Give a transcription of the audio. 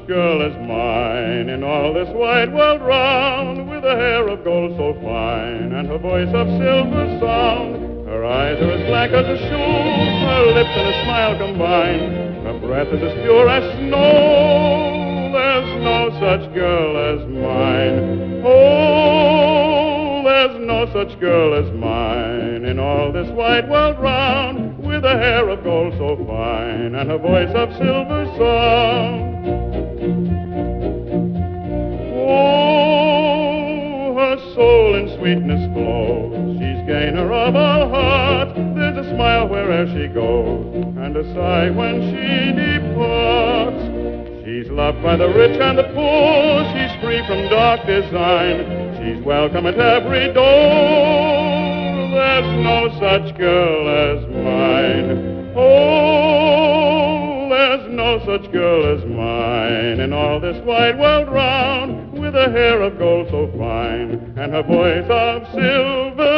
girl as mine in all this wide world round, with a hair of gold so fine and her voice of silver sound. Her eyes are as black as a shoe, her lips and a smile combine, her breath is as pure as snow. There's no such girl as mine. Oh, there's no such girl as mine in all this wide world round, with a hair of gold so fine and a voice of silver sound. Oh, her soul in sweetness flows, she's gainer of our hearts. There's a smile wherever she goes, and a sigh when she departs. She's loved by the rich and the poor, she's free from dark design, she's welcome at every door. There's no such girl as mine. Oh, there's no such girl as mine in all this wide world round, with a hair of gold so fine and her voice of silver